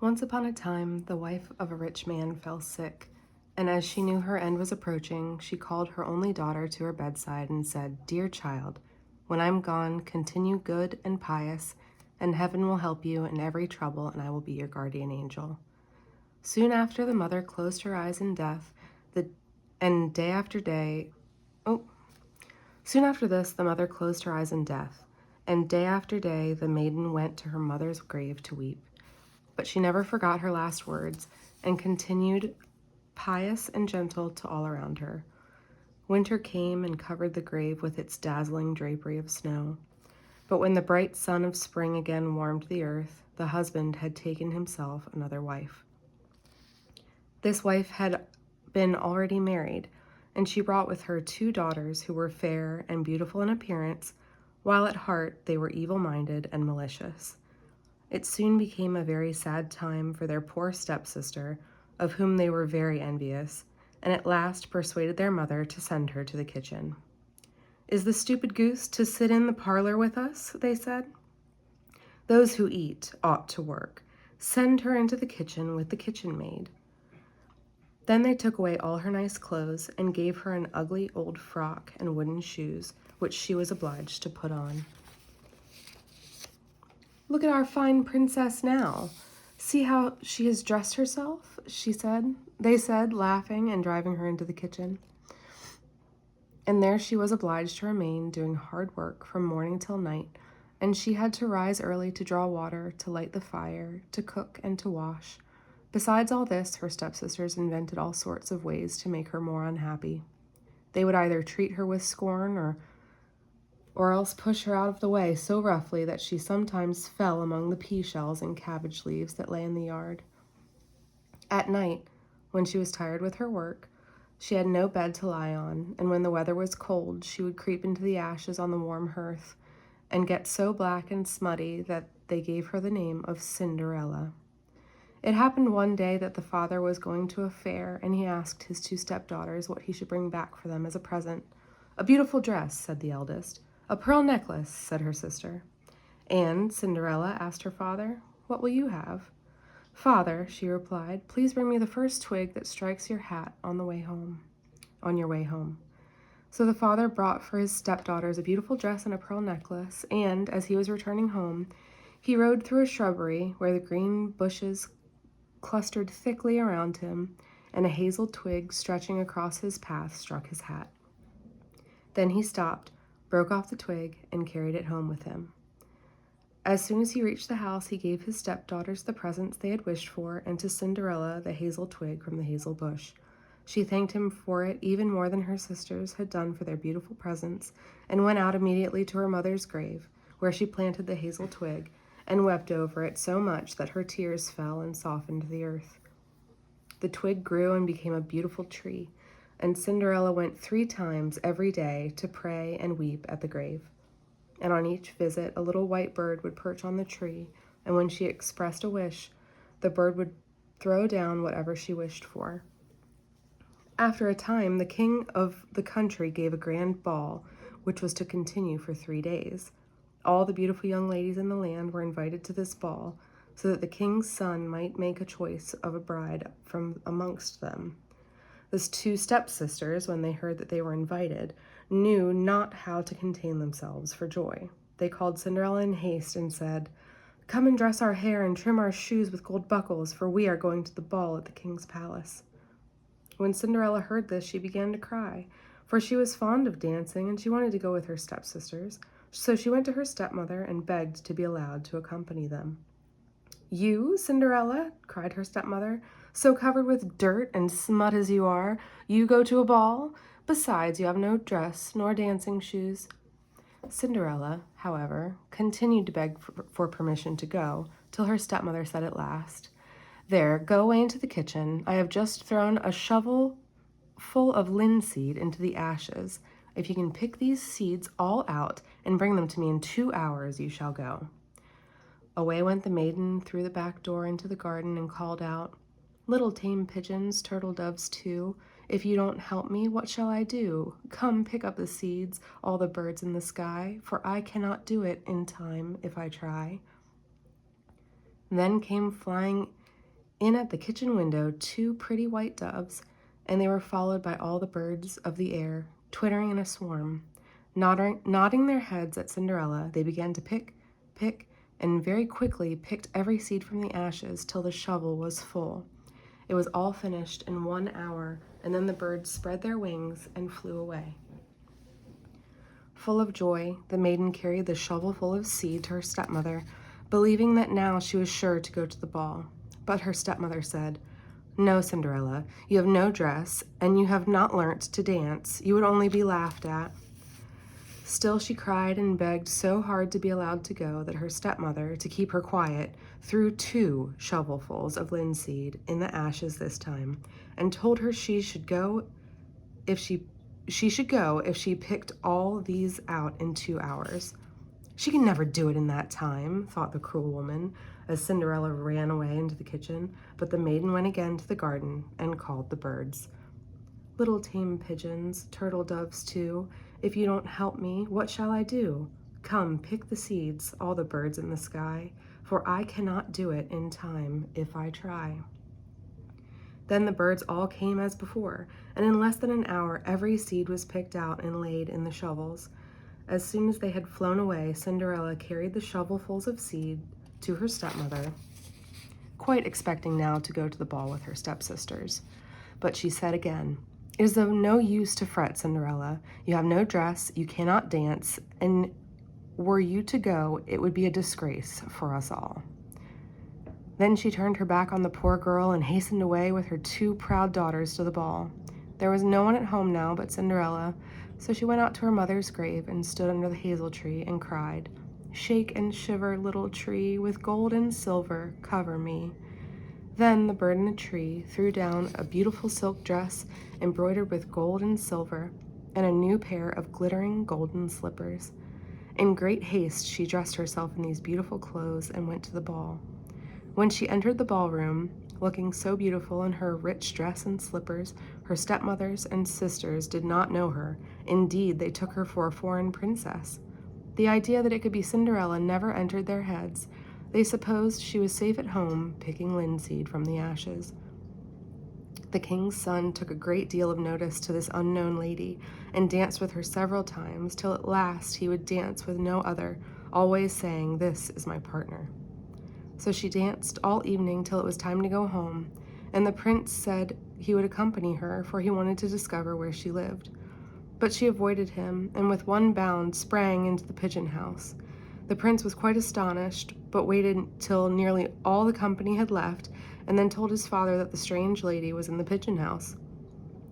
Once upon a time, the wife of a rich man fell sick, and as she knew her end was approaching, she called her only daughter to her bedside and said, "Dear child, when I'm gone, continue good and pious, and heaven will help you in every trouble, and I will be your guardian angel." Soon after the mother closed her eyes in death, the and day after day, oh, soon after this, the mother closed her eyes in death, and day after day the maiden went to her mother's grave to weep. But she never forgot her last words and continued pious and gentle to all around her. Winter came and covered the grave with its dazzling drapery of snow. But when the bright sun of spring again warmed the earth, the husband had taken himself another wife. This wife had been already married, and she brought with her 2 daughters who were fair and beautiful in appearance, while at heart they were evil-minded and malicious. It soon became a very sad time for their poor stepsister, of whom they were very envious, and at last persuaded their mother to send her to the kitchen. "Is the stupid goose to sit in the parlor with us?" they said. "Those who eat ought to work. Send her into the kitchen with the kitchen maid." Then they took away all her nice clothes and gave her an ugly old frock and wooden shoes, which she was obliged to put on. "Look at our fine princess now. See how she has dressed herself," they said, laughing and driving her into the kitchen. And there she was obliged to remain, doing hard work from morning till night, and she had to rise early to draw water, to light the fire, to cook, and to wash. Besides all this, her stepsisters invented all sorts of ways to make her more unhappy. They would either treat her with scorn or else push her out of the way so roughly that she sometimes fell among the pea shells and cabbage leaves that lay in the yard. At night, when she was tired with her work, she had no bed to lie on, and when the weather was cold, she would creep into the ashes on the warm hearth and get so black and smutty that they gave her the name of Cinderella. It happened one day that the father was going to a fair, and he asked his 2 stepdaughters what he should bring back for them as a present. "A beautiful dress," said the eldest. "A pearl necklace," said her sister. "And Cinderella," asked her father, "what will you have?" "Father," she replied, "please bring me the first twig that strikes your hat on your way home." So the father brought for his stepdaughters a beautiful dress and a pearl necklace, and as he was returning home, he rode through a shrubbery where the green bushes clustered thickly around him, and a hazel twig stretching across his path struck his hat. Then he stopped, broke off the twig, and carried it home with him. As soon as he reached the house, he gave his stepdaughters the presents they had wished for, and to Cinderella the hazel twig from the hazel bush. She thanked him for it even more than her sisters had done for their beautiful presents, and went out immediately to her mother's grave, where she planted the hazel twig, and wept over it so much that her tears fell and softened the earth. The twig grew and became a beautiful tree, and Cinderella went 3 times every day to pray and weep at the grave. And on each visit, a little white bird would perch on the tree, and when she expressed a wish, the bird would throw down whatever she wished for. After a time, the king of the country gave a grand ball, which was to continue for 3 days. All the beautiful young ladies in the land were invited to this ball, so that the king's son might make a choice of a bride from amongst them. The 2 stepsisters, when they heard that they were invited, knew not how to contain themselves for joy. They called Cinderella in haste and said, "Come and dress our hair and trim our shoes with gold buckles, for we are going to the ball at the king's palace." When Cinderella heard this, she began to cry, for she was fond of dancing and she wanted to go with her stepsisters. So she went to her stepmother and begged to be allowed to accompany them. "You, Cinderella," cried her stepmother, "so covered with dirt and smut as you are, you go to a ball? Besides, you have no dress nor dancing shoes." Cinderella, however, continued to beg for permission to go, till her stepmother said at last, "There, go away into the kitchen. I have just thrown a shovel full of linseed into the ashes. If you can pick these seeds all out and bring them to me in 2 hours, you shall go." Away went the maiden through the back door into the garden and called out, "Little tame pigeons, turtle doves too, if you don't help me, what shall I do? Come pick up the seeds, all the birds in the sky, for I cannot do it in time if I try." Then came flying In at the kitchen window 2 pretty white doves, and they were followed by all the birds of the air, twittering in a swarm. Nodding their heads at Cinderella, they began to pick, and very quickly picked every seed from the ashes till the shovel was full. It was all finished in 1 hour, and then the birds spread their wings and flew away. Full of joy, the maiden carried the shovelful of seed to her stepmother, believing that now she was sure to go to the ball. But her stepmother said, "No, Cinderella, you have no dress, and you have not learnt to dance. You would only be laughed at." Still she cried and begged so hard to be allowed to go that her stepmother, to keep her quiet, threw 2 shovelfuls of linseed in the ashes this time, and told her she should go if she picked all these out in 2 hours. "She can never do it in that time," thought the cruel woman, as Cinderella ran away into the kitchen, but the maiden went again to the garden and called the birds. "Little tame pigeons, turtle doves too, if you don't help me, what shall I do? Come, pick the seeds, all the birds in the sky, for I cannot do it in time if I try." Then the birds all came as before, and in less than an hour every seed was picked out and laid in the shovels. As soon as they had flown away, Cinderella carried the shovelfuls of seed to her stepmother, quite expecting now to go to the ball with her stepsisters. But she said again, "It is of no use to fret, Cinderella. You have no dress, you cannot dance, and were you to go, it would be a disgrace for us all." Then she turned her back on the poor girl and hastened away with her 2 proud daughters to the ball. There was no one at home now but Cinderella, so she went out to her mother's grave and stood under the hazel tree and cried, "Shake and shiver, little tree, with gold and silver cover me." Then the bird in the tree threw down a beautiful silk dress embroidered with gold and silver, and a new pair of glittering golden slippers. In great haste she dressed herself in these beautiful clothes and went to the ball. When she entered the ballroom, looking so beautiful in her rich dress and slippers, her stepmothers and sisters did not know her. Indeed, they took her for a foreign princess. The idea that it could be Cinderella never entered their heads. They supposed she was safe at home, picking linseed from the ashes. The king's son took a great deal of notice to this unknown lady, and danced with her several times, till at last he would dance with no other, always saying, "This is my partner." So she danced all evening till it was time to go home, and the prince said he would accompany her, for he wanted to discover where she lived. But she avoided him, and with one bound sprang into the pigeon house. The prince was quite astonished, but waited till nearly all the company had left, and then told his father that the strange lady was in the pigeon house.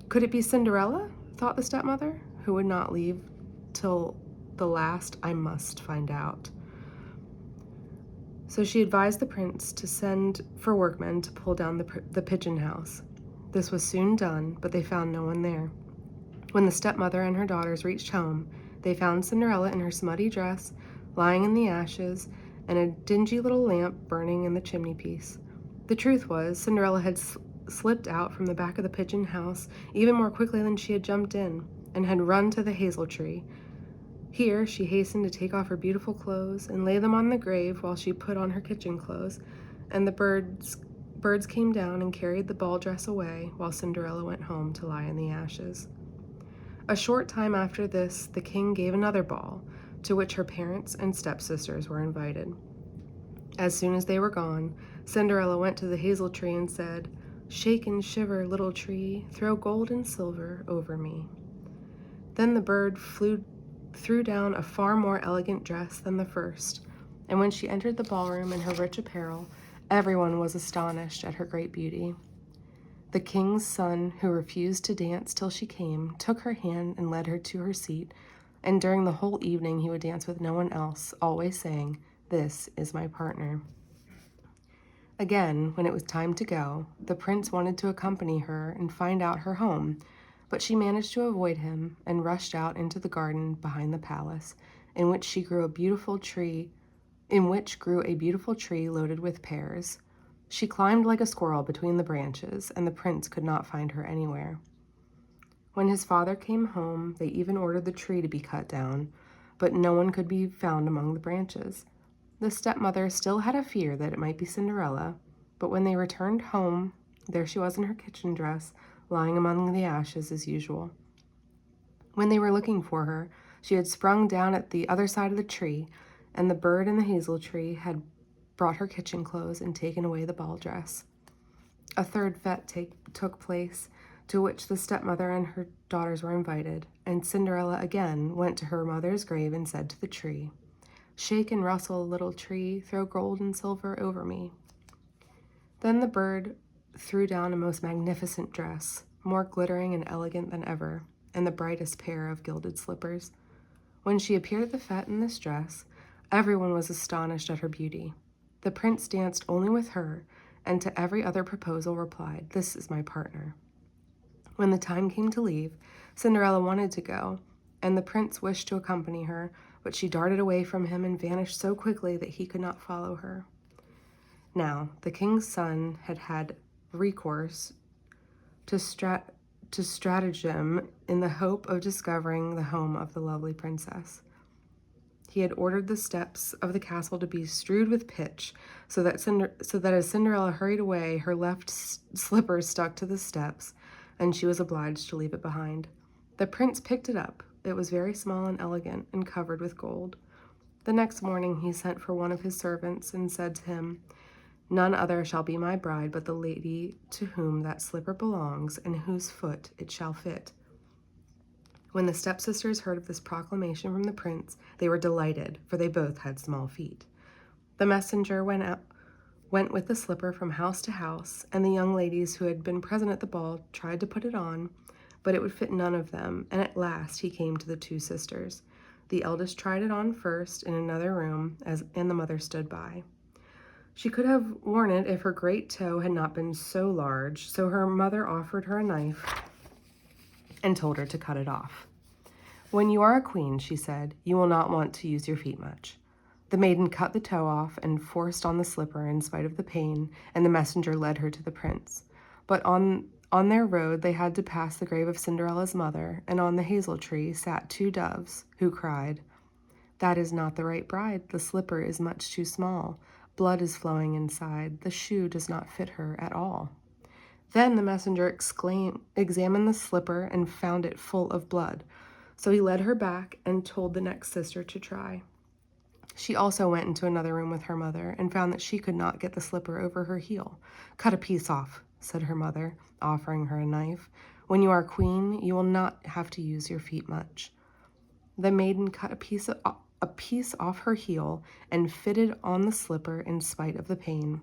Could it be Cinderella? Thought the stepmother, who would not leave till the last. "I must find out." So she advised the prince to send for workmen to pull down the pigeon house. This was soon done, but they found no one there. When the stepmother and her daughters reached home, they found Cinderella in her smutty dress, lying in the ashes, and a dingy little lamp burning in the chimney-piece. The truth was, Cinderella had slipped out from the back of the pigeon house even more quickly than she had jumped in, and had run to the hazel tree. Here she hastened to take off her beautiful clothes and lay them on the grave while she put on her kitchen clothes, and the birds came down and carried the ball dress away while Cinderella went home to lie in the ashes. A short time after this, the king gave another ball, to which her parents and stepsisters were invited. As soon as they were gone, Cinderella went to the hazel tree and said, "Shake and shiver, little tree, throw gold and silver over me." Then the bird threw down a far more elegant dress than the first, and when she entered the ballroom in her rich apparel, everyone was astonished at her great beauty. The king's son, who refused to dance till she came, took her hand and led her to her seat, and during the whole evening he would dance with no one else, always saying, "This is my partner." Again, when it was time to go, the prince wanted to accompany her and find out her home, but she managed to avoid him and rushed out into the garden behind the palace, in which grew a beautiful tree loaded with pears. She climbed like a squirrel between the branches, and the prince could not find her anywhere. When his father came home, they even ordered the tree to be cut down, but no one could be found among the branches. The stepmother still had a fear that it might be Cinderella, But when they returned home, there she was in her kitchen dress, lying among the ashes as usual. When they were looking for her, she had sprung down at the other side of the tree, and the bird in the hazel tree had brought her kitchen clothes and taken away the ball dress. A third fete took place, to which the stepmother and her daughters were invited, and Cinderella again went to her mother's grave and said to the tree, "Shake and rustle, little tree, throw gold and silver over me." Then the bird threw down a most magnificent dress, more glittering and elegant than ever, and the brightest pair of gilded slippers. When she appeared at the fete in this dress, everyone was astonished at her beauty. The prince danced only with her, and to every other proposal replied, "This is my partner." When the time came to leave, Cinderella wanted to go, and the prince wished to accompany her, but she darted away from him and vanished so quickly that he could not follow her. Now, the king's son had had recourse to stratagem in the hope of discovering the home of the lovely princess. He had ordered the steps of the castle to be strewed with pitch, so that as Cinderella hurried away, her left slipper stuck to the steps, and she was obliged to leave it behind. The prince picked it up. It was very small and elegant, and covered with gold. The next morning he sent for one of his servants and said to him, "None other shall be my bride but the lady to whom that slipper belongs, and whose foot it shall fit." When the stepsisters heard of this proclamation from the prince, they were delighted, for they both had small feet. The messenger went with the slipper from house to house, and the young ladies who had been present at the ball tried to put it on, but it would fit none of them, and at last he came to the two sisters. The eldest tried it on first in another room, and the mother stood by. She could have worn it if her great toe had not been so large, so her mother offered her a knife and told her to cut it off. "When you are a queen," she said, "you will not want to use your feet much." The maiden cut the toe off and forced on the slipper in spite of the pain, and the messenger led her to the prince. But on their road they had to pass the grave of Cinderella's mother, and on the hazel tree sat two doves, who cried, "That is not the right bride. The slipper is much too small. Blood is flowing inside. The shoe does not fit her at all." Then the messenger examined the slipper and found it full of blood. So he led her back and told the next sister to try. She also went into another room with her mother and found that she could not get the slipper over her heel. "Cut a piece off," said her mother, offering her a knife. "When you are queen, you will not have to use your feet much." The maiden cut a piece off her heel and fitted on the slipper in spite of the pain,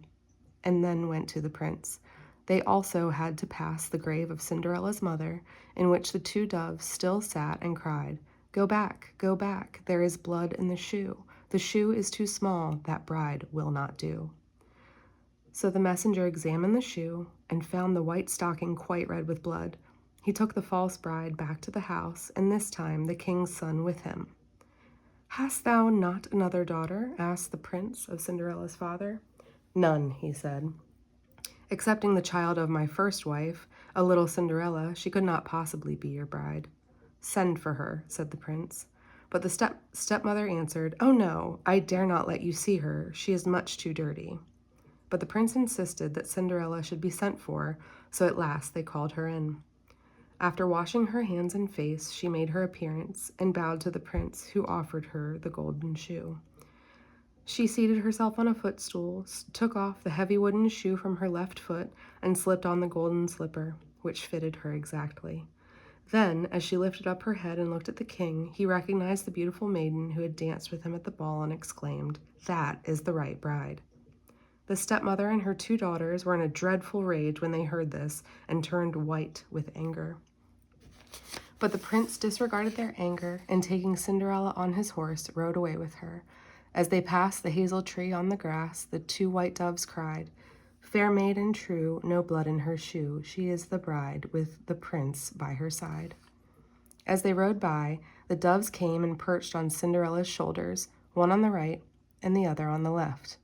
and then went to the prince. They also had to pass the grave of Cinderella's mother, in which the two doves still sat and cried, go back, there is blood in the shoe. The shoe is too small, that bride will not do." So the messenger examined the shoe and found the white stocking quite red with blood. He took the false bride back to the house, and this time the king's son with him. "Hast thou not another daughter?" asked the prince of Cinderella's father. "None," he said. "Excepting the child of my first wife, a little Cinderella, she could not possibly be your bride." "Send for her," said the prince. But the stepmother answered, "Oh no, I dare not let you see her. She is much too dirty." But the prince insisted that Cinderella should be sent for, so at last they called her in. After washing her hands and face, she made her appearance and bowed to the prince, who offered her the golden shoe. She seated herself on a footstool, took off the heavy wooden shoe from her left foot, and slipped on the golden slipper, which fitted her exactly. Then, as she lifted up her head and looked at the king, he recognized the beautiful maiden who had danced with him at the ball and exclaimed, "That is the right bride." The stepmother and her two daughters were in a dreadful rage when they heard this and turned white with anger. But the prince disregarded their anger, and taking Cinderella on his horse, rode away with her. As they passed the hazel tree on the grass, the two white doves cried, "Fair maid and true, no blood in her shoe. She is the bride with the prince by her side." As they rode by, the doves came and perched on Cinderella's shoulders, one on the right and the other on the left.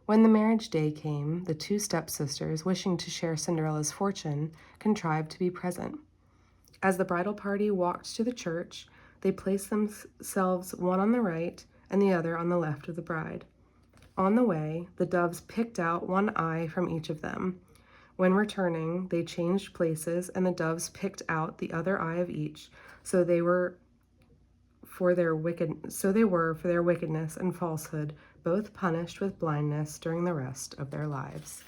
When the marriage day came, the two stepsisters, wishing to share Cinderella's fortune, contrived to be present. As the bridal party walked to the church, they placed themselves one on the right and the other on the left of the bride. On the way, the doves picked out one eye from each of them. When returning, they changed places, and the doves picked out the other eye of each, so they were for their wickedness and falsehood, both punished with blindness during the rest of their lives.